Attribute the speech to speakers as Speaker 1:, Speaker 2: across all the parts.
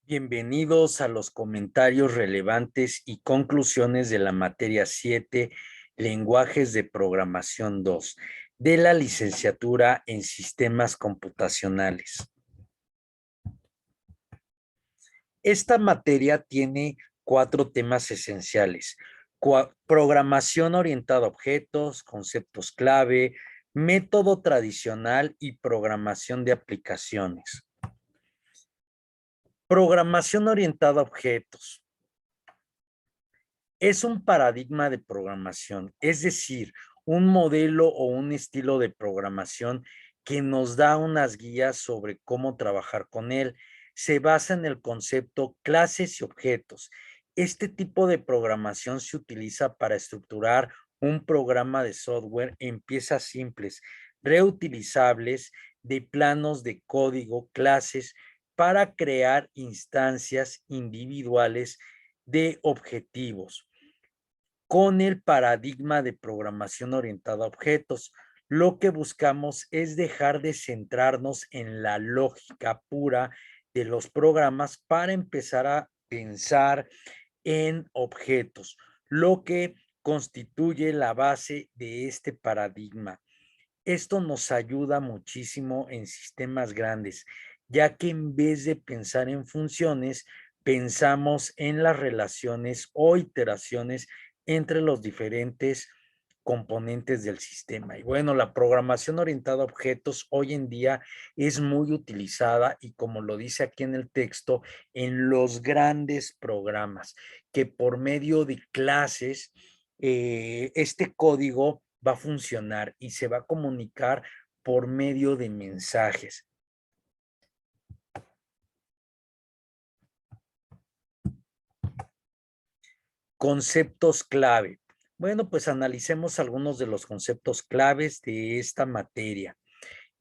Speaker 1: Bienvenidos a los comentarios relevantes y conclusiones de la materia 7, Lenguajes de Programación 2, de la licenciatura en Sistemas Computacionales. Esta materia tiene 4 temas esenciales: programación orientada a objetos, conceptos clave, método tradicional y programación de aplicaciones. Programación orientada a objetos. Es un paradigma de programación, es decir, un modelo o un estilo de programación que nos da unas guías sobre cómo trabajar con él. Se basa en el concepto clases y objetos. Este tipo de programación se utiliza para estructurar un programa de software en piezas simples, reutilizables, de planos de código, clases, para crear instancias individuales de objetivos con el paradigma de programación orientada a objetos. Lo que buscamos es dejar de centrarnos en la lógica pura de los programas para empezar a pensar en objetos, lo que constituye la base de este paradigma. Esto nos ayuda muchísimo en sistemas grandes, ya que en vez de pensar en funciones, pensamos en las relaciones o iteraciones entre los diferentes componentes del sistema. Y bueno, la programación orientada a objetos hoy en día es muy utilizada y, como lo dice aquí en el texto, en los grandes programas, que por medio de clases, este código va a funcionar y se va a comunicar por medio de mensajes. Conceptos clave. Bueno, pues analicemos algunos de los conceptos claves de esta materia.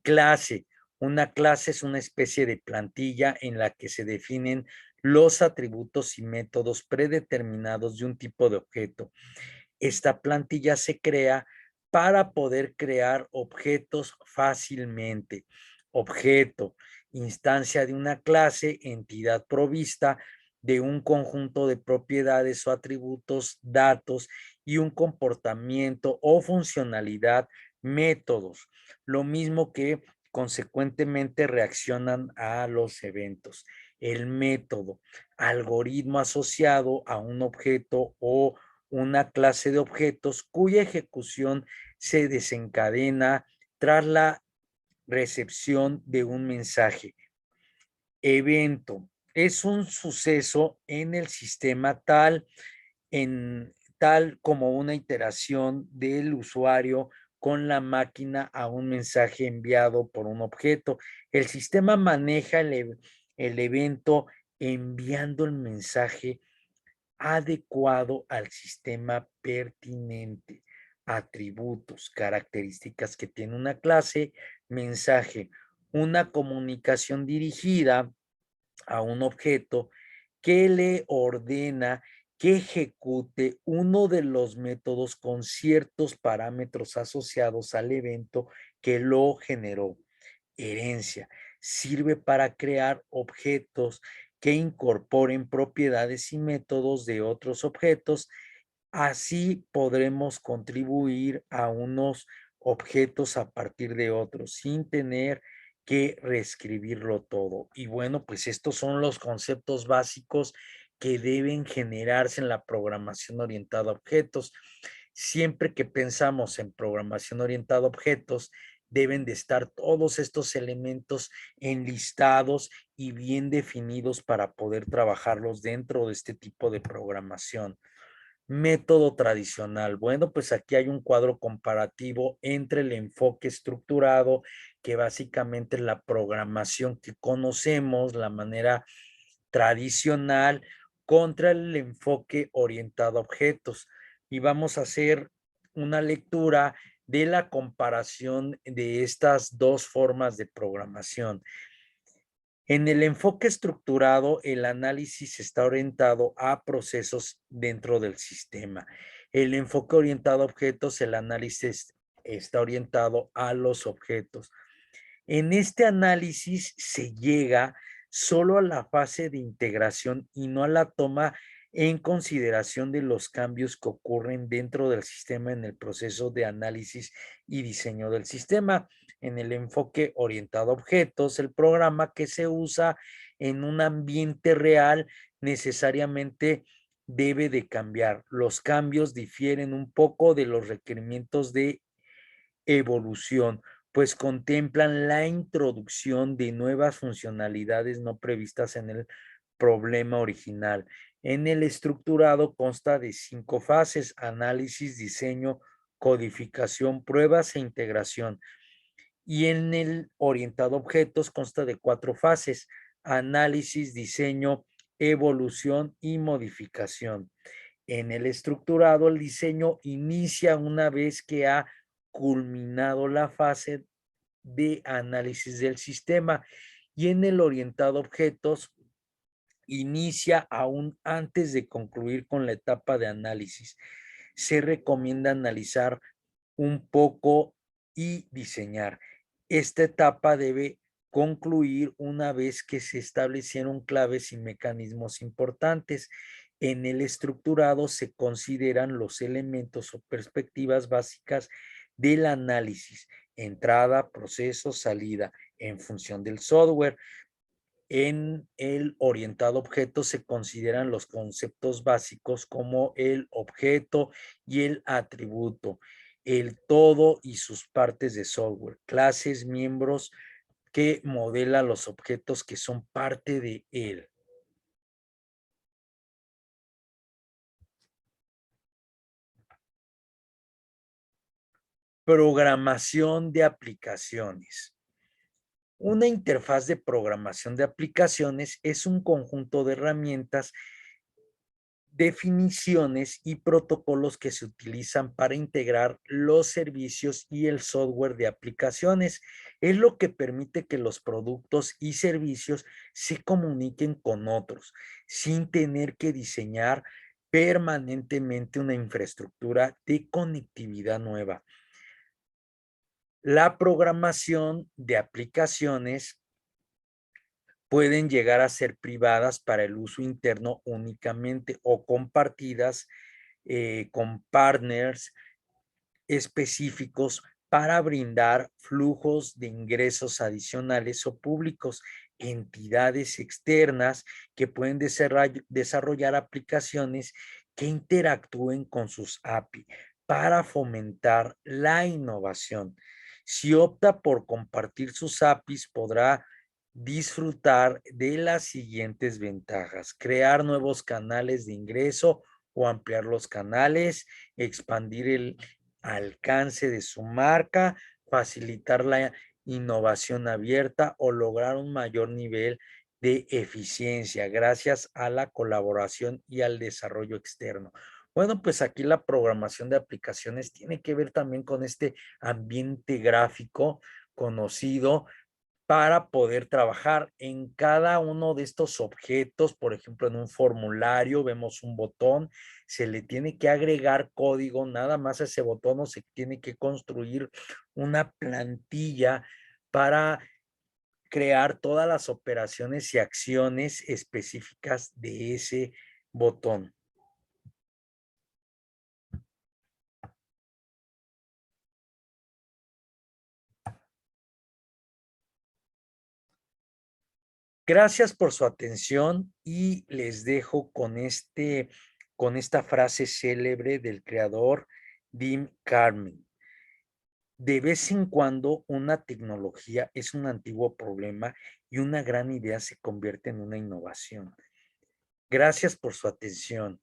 Speaker 1: Clase. Una clase es una especie de plantilla en la que se definen los atributos y métodos predeterminados de un tipo de objeto. Esta plantilla se crea para poder crear objetos fácilmente. Objeto, instancia de una clase, entidad provista de un conjunto de propiedades o atributos, datos y un comportamiento o funcionalidad, métodos. Lo mismo que consecuentemente reaccionan a los eventos. El método, algoritmo asociado a un objeto o una clase de objetos cuya ejecución se desencadena tras la recepción de un mensaje. Evento es un suceso en el sistema tal como una iteración del usuario con la máquina a un mensaje enviado por un objeto. El sistema maneja el evento enviando el mensaje adecuado al sistema pertinente. Atributos, características que tiene una clase, mensaje, una comunicación dirigida a un objeto que le ordena que ejecute uno de los métodos con ciertos parámetros asociados al evento que lo generó. Herencia. Sirve para crear objetos que incorporen propiedades y métodos de otros objetos. Así podremos contribuir a unos objetos a partir de otros sin tener que reescribirlo todo. Y bueno, pues estos son los conceptos básicos que deben generarse en la programación orientada a objetos. Siempre que pensamos en programación orientada a objetos, deben de estar todos estos elementos enlistados y bien definidos para poder trabajarlos dentro de este tipo de programación. Método tradicional. Bueno, pues aquí hay un cuadro comparativo entre el enfoque estructurado, que básicamente es la programación que conocemos, la manera tradicional, contra el enfoque orientado a objetos. Y vamos a hacer una lectura de la comparación de estas dos formas de programación. En el enfoque estructurado, el análisis está orientado a procesos dentro del sistema. El enfoque orientado a objetos, el análisis está orientado a los objetos. En este análisis se llega solo a la fase de integración y no a la toma en consideración de los cambios que ocurren dentro del sistema en el proceso de análisis y diseño del sistema. En el enfoque orientado a objetos, el programa que se usa en un ambiente real necesariamente debe de cambiar. Los cambios difieren un poco de los requerimientos de evolución, pues contemplan la introducción de nuevas funcionalidades no previstas en el problema original. En el estructurado consta de 5 fases: análisis, diseño, codificación, pruebas e integración. Y en el orientado a objetos consta de 4 fases: análisis, diseño, evolución y modificación. En el estructurado, el diseño inicia una vez que ha culminado la fase de análisis del sistema, y en el orientado a objetos inicia aún antes de concluir con la etapa de análisis. Se recomienda analizar un poco y diseñar. Esta etapa debe concluir una vez que se establecieron claves y mecanismos importantes. En el estructurado se consideran los elementos o perspectivas básicas del análisis: entrada, proceso, salida, en función del software. En el orientado a objetos se consideran los conceptos básicos como el objeto y el atributo, el todo y sus partes de software, clases, miembros que modela los objetos que son parte de él. Programación de aplicaciones. Una interfaz de programación de aplicaciones es un conjunto de herramientas, definiciones y protocolos que se utilizan para integrar los servicios y el software de aplicaciones. Es lo que permite que los productos y servicios se comuniquen con otros sin tener que diseñar permanentemente una infraestructura de conectividad nueva. La programación de aplicaciones pueden llegar a ser privadas para el uso interno únicamente, o compartidas con partners específicos para brindar flujos de ingresos adicionales o públicos. Entidades externas que pueden desarrollar aplicaciones que interactúen con sus API para fomentar la innovación. Si opta por compartir sus APIs, podrá disfrutar de las siguientes ventajas: crear nuevos canales de ingreso o ampliar los canales, expandir el alcance de su marca, facilitar la innovación abierta o lograr un mayor nivel de eficiencia gracias a la colaboración y al desarrollo externo. Bueno, pues aquí la programación de aplicaciones tiene que ver también con este ambiente gráfico conocido para poder trabajar en cada uno de estos objetos. Por ejemplo, en un formulario vemos un botón, se le tiene que agregar código, nada más a ese botón, o se tiene que construir una plantilla para crear todas las operaciones y acciones específicas de ese botón. Gracias por su atención, y les dejo con esta frase célebre del creador Dean Carmen. De vez en cuando una tecnología es un antiguo problema y una gran idea se convierte en una innovación. Gracias por su atención.